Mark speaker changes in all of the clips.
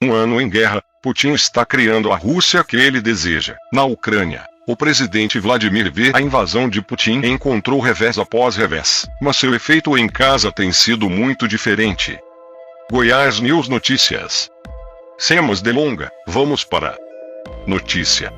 Speaker 1: um ano em guerra, Putin está criando a Rússia que ele deseja. Na Ucrânia, o presidente Vladimir vê a invasão de Putin e encontrou revés após revés. Mas seu efeito em casa tem sido muito diferente. Goiás News Notícias. Sem mais delonga, vamos para a notícia.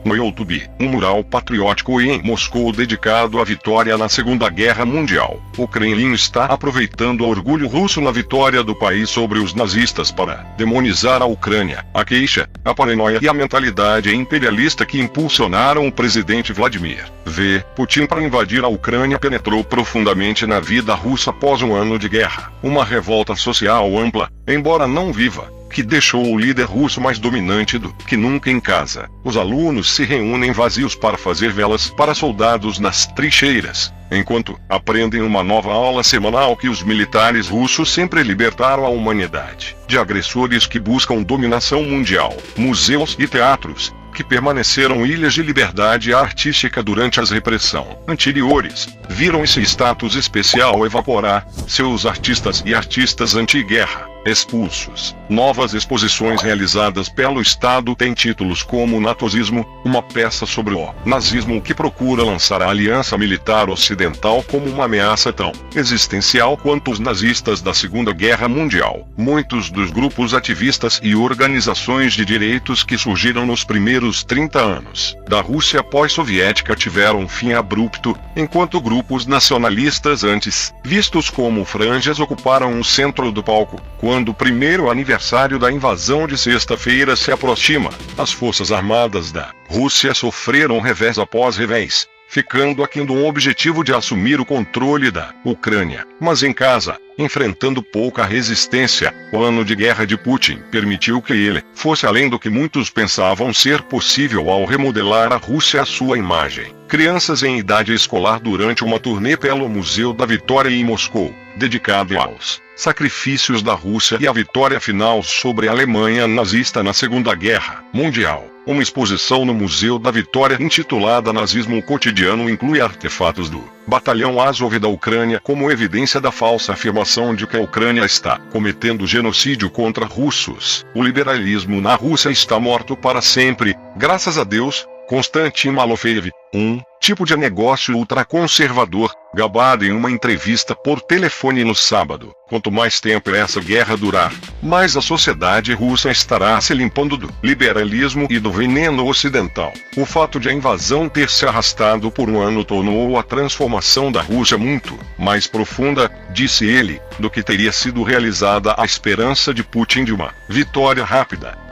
Speaker 1: No YouTube, um mural patriótico em Moscou dedicado à vitória na Segunda Guerra Mundial. O Kremlin está aproveitando o orgulho russo na vitória do país sobre os nazistas para demonizar a Ucrânia. A queixa, a paranoia e a mentalidade imperialista que impulsionaram o presidente Vladimir V. Putin para invadir a Ucrânia penetrou profundamente na vida russa após um ano de guerra. Uma revolta social ampla, embora não viva, que deixou o líder russo mais dominante do que nunca em casa. Os alunos se reúnem vazios para fazer velas para soldados nas trincheiras, enquanto aprendem uma nova aula semanal que os militares russos sempre libertaram a humanidade de agressores que buscam dominação mundial. Museus e teatros, que permaneceram ilhas de liberdade artística durante as repressão anteriores, viram esse status especial evaporar, seus artistas e artistas anti-guerra expulsos. Novas exposições realizadas pelo Estado têm títulos como Natozismo, uma peça sobre o nazismo que procura lançar a aliança militar ocidental como uma ameaça tão existencial quanto os nazistas da Segunda Guerra Mundial. Muitos dos grupos ativistas e organizações de direitos que surgiram nos primeiros 30 anos da Rússia pós-soviética tiveram um fim abrupto, enquanto grupos nacionalistas antes vistos como franjas ocuparam o centro do palco. Quando o primeiro aniversário da invasão de sexta-feira se aproxima, as forças armadas da Rússia sofreram revés após revés, ficando aquém do objetivo de assumir o controle da Ucrânia. Mas em casa, enfrentando pouca resistência, o ano de guerra de Putin permitiu que ele fosse além do que muitos pensavam ser possível ao remodelar a Rússia à sua imagem. Crianças em idade escolar durante uma turnê pelo Museu da Vitória em Moscou, dedicado aos sacrifícios da Rússia e a vitória final sobre a Alemanha nazista na Segunda Guerra Mundial. Uma exposição no Museu da Vitória intitulada Nazismo Cotidiano inclui artefatos do Batalhão Azov da Ucrânia como evidência da falsa afirmação de que a Ucrânia está cometendo genocídio contra russos. O liberalismo na Rússia está morto para sempre, graças a Deus. Konstantin Malofeev, um tipo de negócio ultraconservador, gabado em uma entrevista por telefone no sábado. Quanto mais tempo essa guerra durar, mais a sociedade russa estará se limpando do liberalismo e do veneno ocidental. O fato de a invasão ter se arrastado por um ano tornou a transformação da Rússia muito mais profunda, disse ele, do que teria sido realizada a esperança de Putin de uma vitória rápida.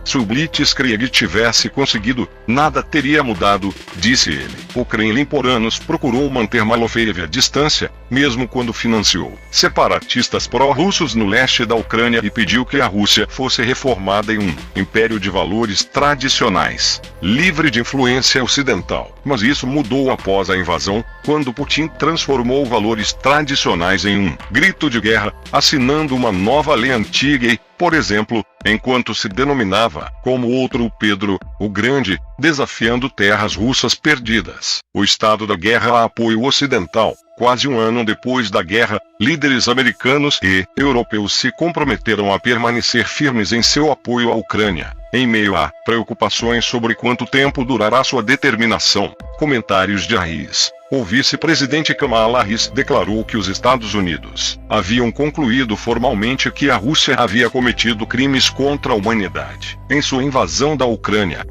Speaker 1: Se o Blitzkrieg tivesse conseguido, nada teria mudado, disse ele. O Kremlin por anos procurou manter Malofeev à distância, mesmo quando financiou separatistas pró-russos no leste da Ucrânia e pediu que a Rússia fosse reformada em um império de valores tradicionais, livre de influência ocidental. Mas isso mudou após a invasão, quando Putin transformou valores tradicionais em um grito de guerra, assinando uma nova lei antiga e, por exemplo, enquanto se denominava como outro Pedro, o Grande, desafiando terras russas perdidas. O estado da guerra a apoio ocidental. Quase um ano depois da guerra, líderes americanos e europeus se comprometeram a permanecer firmes em seu apoio à Ucrânia, em meio a preocupações sobre quanto tempo durará sua determinação. Comentários de Harris. O vice-presidente Kamala Harris declarou que os Estados Unidos haviam concluído formalmente que a Rússia havia cometido crimes contra a humanidade em sua invasão da Ucrânia.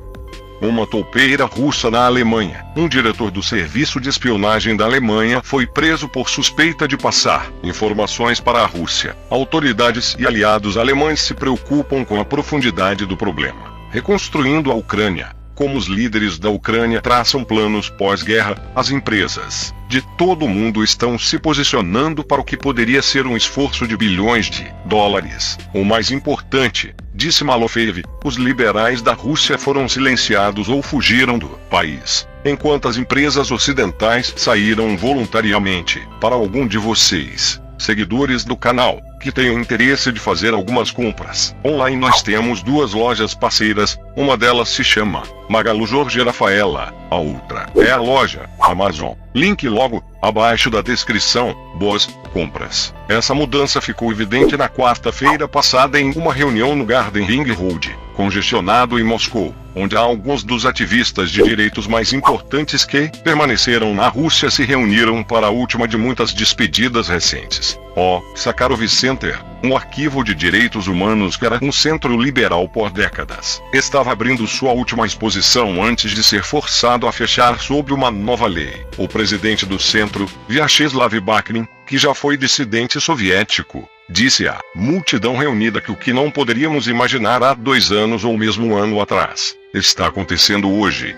Speaker 1: Uma toupeira russa na Alemanha. Um diretor do serviço de espionagem da Alemanha foi preso por suspeita de passar informações para a Rússia. Autoridades e aliados alemães se preocupam com a profundidade do problema, reconstruindo a Ucrânia. Como os líderes da Ucrânia traçam planos pós-guerra, as empresas de todo o mundo estão se posicionando para o que poderia ser um esforço de bilhões de dólares. O mais importante, disse Malofeev, os liberais da Rússia foram silenciados ou fugiram do país, enquanto as empresas ocidentais saíram voluntariamente. Para algum de vocês, seguidores do canal, que tenham interesse de fazer algumas compras online, nós temos duas lojas parceiras, uma delas se chama Magalu Jorge Rafaela, a outra é a loja Amazon. Link logo abaixo da descrição. Boas compras. Essa mudança ficou evidente na quarta-feira passada em uma reunião no Garden Ring Road, congestionado em Moscou, onde alguns dos ativistas de direitos mais importantes que permaneceram na Rússia se reuniram para a última de muitas despedidas recentes. O Sakharov Center, um arquivo de direitos humanos que era um centro liberal por décadas, estava abrindo sua última exposição antes de ser forçado a fechar sob uma nova lei. O presidente do centro, Vyacheslav Bakrin, que já foi dissidente soviético, disse à multidão reunida que o que não poderíamos imaginar há 2 anos ou mesmo um ano atrás, está acontecendo hoje.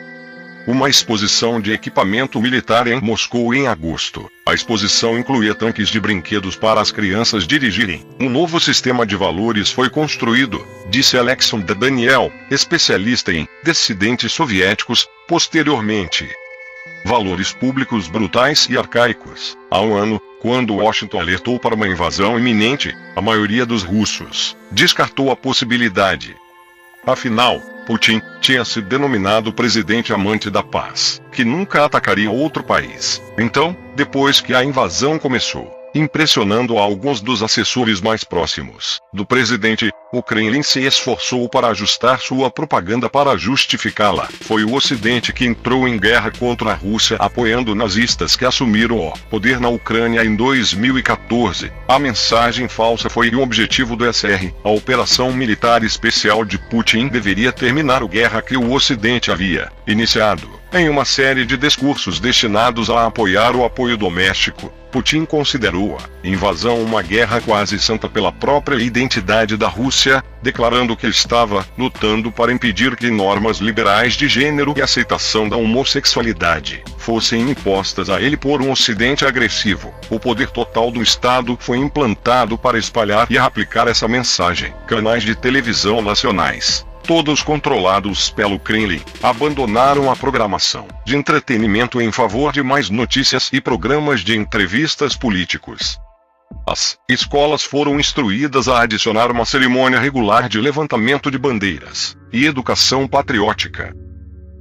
Speaker 1: Uma exposição de equipamento militar em Moscou em agosto. A exposição incluía tanques de brinquedos para as crianças dirigirem. Um novo sistema de valores foi construído, disse Alexander Daniel, especialista em dissidentes soviéticos, posteriormente. Valores públicos brutais e arcaicos. Há um ano, quando Washington alertou para uma invasão iminente, a maioria dos russos descartou a possibilidade. Afinal, Putin tinha se denominado presidente amante da paz, que nunca atacaria outro país. Então, depois que a invasão começou, impressionando a alguns dos assessores mais próximos do presidente, o Kremlin se esforçou para ajustar sua propaganda para justificá-la. Foi o Ocidente que entrou em guerra contra a Rússia apoiando nazistas que assumiram o poder na Ucrânia em 2014. A mensagem falsa foi o objetivo do SR. A operação militar especial de Putin deveria terminar a guerra que o Ocidente havia iniciado. Em uma série de discursos destinados a apoiar o apoio doméstico, Putin considerou a invasão uma guerra quase santa pela própria identidade da Rússia, declarando que estava lutando para impedir que normas liberais de gênero e aceitação da homossexualidade fossem impostas a ele por um Ocidente agressivo. O poder total do Estado foi implantado para espalhar e aplicar essa mensagem. Canais de televisão nacionais, todos controlados pelo Kremlin, abandonaram a programação de entretenimento em favor de mais notícias e programas de entrevistas políticos. As escolas foram instruídas a adicionar uma cerimônia regular de levantamento de bandeiras e educação patriótica.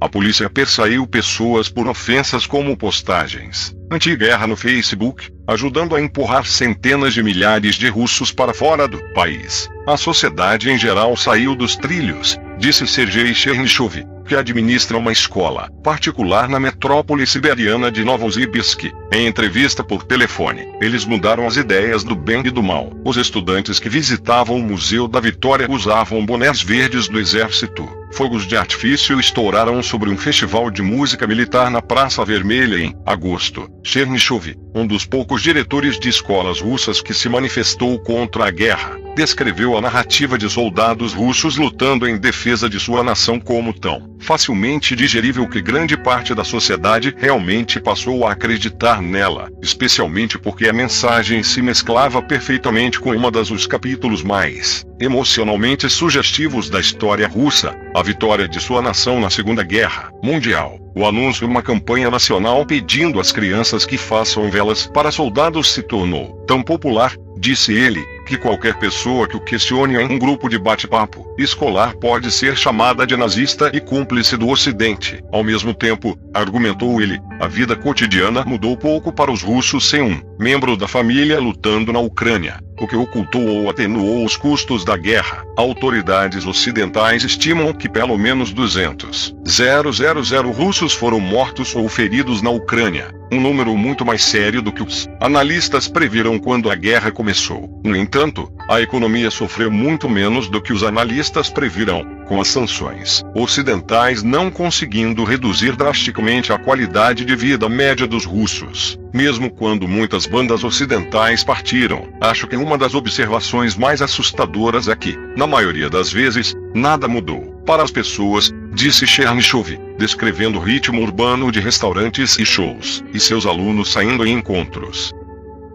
Speaker 1: A polícia perseguiu pessoas por ofensas como postagens anti-guerra no Facebook, ajudando a empurrar centenas de milhares de russos para fora do país. A sociedade em geral saiu dos trilhos, disse Sergei Chernyshov, que administra uma escola particular na metrópole siberiana de Novosibirsk. Em entrevista por telefone, eles mudaram as ideias do bem e do mal. Os estudantes que visitavam o Museu da Vitória usavam bonés verdes do exército. Fogos de artifício estouraram sobre um festival de música militar na Praça Vermelha em agosto. Chernyshov, um dos poucos diretores de escolas russas que se manifestou contra a guerra, descreveu a narrativa de soldados russos lutando em defesa de sua nação como tão facilmente digerível que grande parte da sociedade realmente passou a acreditar nela, especialmente porque a mensagem se mesclava perfeitamente com uma dos capítulos mais emocionalmente sugestivos da história russa, a vitória de sua nação na Segunda Guerra Mundial. O anúncio de uma campanha nacional pedindo às crianças que façam velas para soldados se tornou tão popular, disse ele, que qualquer pessoa que o questione em um grupo de bate-papo escolar pode ser chamada de nazista e cúmplice do Ocidente. Ao mesmo tempo, argumentou ele, a vida cotidiana mudou pouco para os russos sem um membro da família lutando na Ucrânia, o que ocultou ou atenuou os custos da guerra. Autoridades ocidentais estimam que pelo menos 200.000 russos foram mortos ou feridos na Ucrânia, um número muito mais sério do que os analistas previram quando a guerra começou. No entanto, a economia sofreu muito menos do que os analistas previram, com as sanções ocidentais não conseguindo reduzir drasticamente a qualidade de vida média dos russos. Mesmo quando muitas bandas ocidentais partiram, acho que uma das observações mais assustadoras é que, na maioria das vezes, nada mudou para as pessoas, disse Chernyshov, descrevendo o ritmo urbano de restaurantes e shows, e seus alunos saindo em encontros.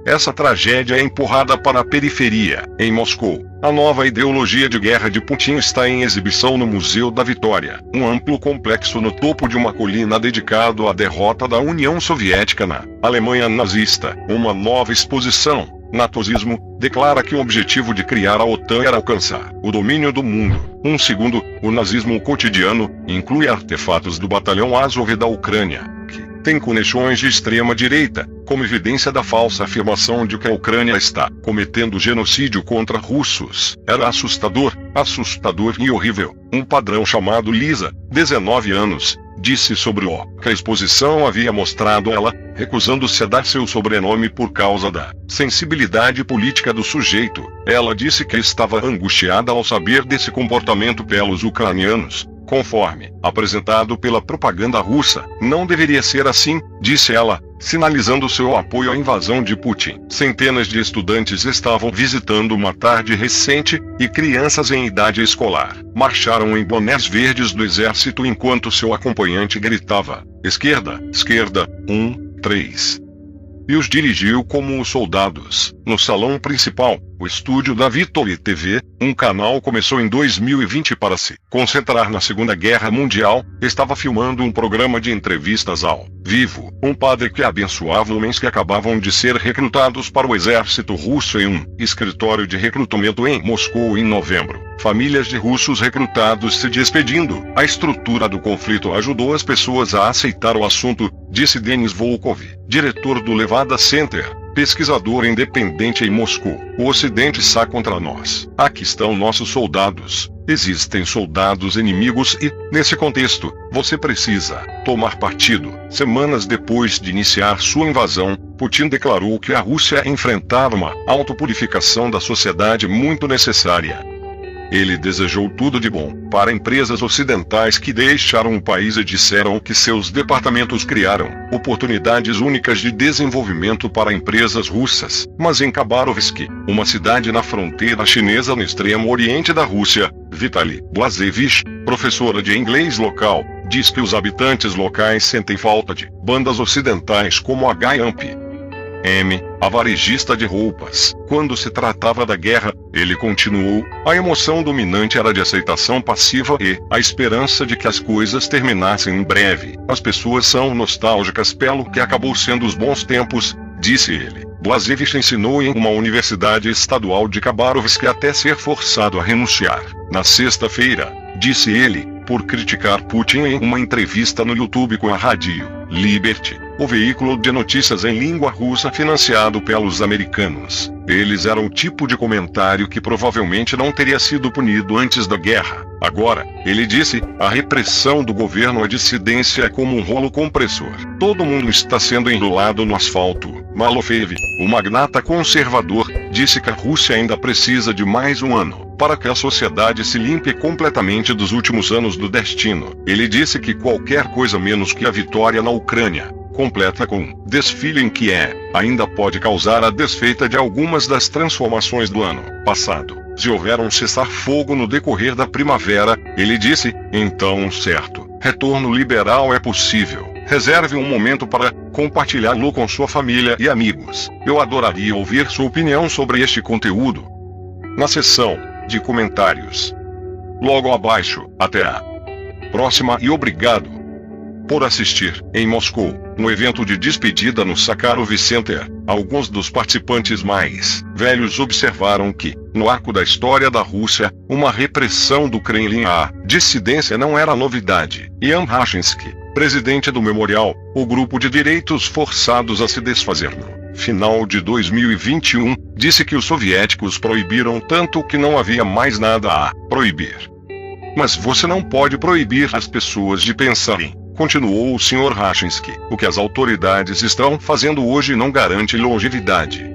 Speaker 1: Essa tragédia é empurrada para a periferia. Em Moscou, a nova ideologia de guerra de Putin está em exibição no Museu da Vitória, um amplo complexo no topo de uma colina dedicado à derrota da União Soviética na Alemanha nazista. Uma nova exposição, Nazismo, declara que o objetivo de criar a OTAN era alcançar o domínio do mundo. Um segundo, o nazismo cotidiano, inclui artefatos do batalhão Azov da Ucrânia, que tem conexões de extrema direita, como evidência da falsa afirmação de que a Ucrânia está cometendo genocídio contra russos. Era assustador e horrível. Um padrão chamado Lisa, 19 anos, disse sobre o que a exposição havia mostrado ela, recusando-se a dar seu sobrenome por causa da sensibilidade política do sujeito. Ela disse que estava angustiada ao saber desse comportamento pelos ucranianos, conforme apresentado pela propaganda russa. Não deveria ser assim, disse ela, sinalizando seu apoio à invasão de Putin. Centenas de estudantes estavam visitando uma tarde recente, e crianças em idade escolar marcharam em bonés verdes do exército enquanto seu acompanhante gritava: "Esquerda, esquerda, 1, 3. E os dirigiu como os soldados. No salão principal, o estúdio da Victory TV, um canal começou em 2020 para se concentrar na Segunda Guerra Mundial, estava filmando um programa de entrevistas ao vivo. Um padre que abençoava homens que acabavam de ser recrutados para o exército russo em um escritório de recrutamento em Moscou em novembro. Famílias de russos recrutados se despedindo. A estrutura do conflito ajudou as pessoas a aceitar o assunto, disse Denis Volkov, diretor do Levada Center, pesquisador independente em Moscou. O Ocidente está contra nós. Aqui estão nossos soldados. Existem soldados inimigos e, nesse contexto, você precisa tomar partido. Semanas depois de iniciar sua invasão, Putin declarou que a Rússia enfrentava uma autopurificação da sociedade muito necessária. Ele desejou tudo de bom para empresas ocidentais que deixaram o país e disseram que seus departamentos criaram oportunidades únicas de desenvolvimento para empresas russas. Mas em Khabarovsk, uma cidade na fronteira chinesa no extremo oriente da Rússia, Vitaly Blazevich, professora de inglês local, diz que os habitantes locais sentem falta de bandas ocidentais como a Gayamp, a varejista de roupas. Quando se tratava da guerra, ele continuou, a emoção dominante era de aceitação passiva e a esperança de que as coisas terminassem em breve. As pessoas são nostálgicas pelo que acabou sendo os bons tempos, disse ele. Blazevich ensinou em uma universidade estadual de Khabarovsk até ser forçado a renunciar. Na sexta-feira, disse ele, por criticar Putin em uma entrevista no YouTube com a rádio Liberty, o veículo de notícias em língua russa financiado pelos americanos. Eles eram o tipo de comentário que provavelmente não teria sido punido antes da guerra. Agora, ele disse, a repressão do governo à dissidência é como um rolo compressor. Todo mundo está sendo enrolado no asfalto. Malofeev, o magnata conservador, disse que a Rússia ainda precisa de mais um ano para que a sociedade se limpe completamente dos últimos anos do destino. Ele disse que qualquer coisa menos que a vitória na Ucrânia, completa com um desfile em Kiev, ainda pode causar a desfeita de algumas das transformações do ano passado. Se houver um cessar-fogo no decorrer da primavera, ele disse, então um certo retorno liberal é possível. Reserve um momento para compartilhá-lo com sua família e amigos. Eu adoraria ouvir sua opinião sobre este conteúdo na seção de comentários logo abaixo. Até a próxima e obrigado por assistir. Em Moscou, no evento de despedida no Sakharov Center, alguns dos participantes mais velhos observaram que, no arco da história da Rússia, uma repressão do Kremlin à dissidência não era novidade. Ian Rashinsky, presidente do Memorial, o grupo de direitos forçados a se desfazer no final de 2021, disse que os soviéticos proibiram tanto que não havia mais nada a proibir. Mas você não pode proibir as pessoas de pensarem, continuou o Sr. Rashinsky. O que as autoridades estão fazendo hoje não garante longevidade.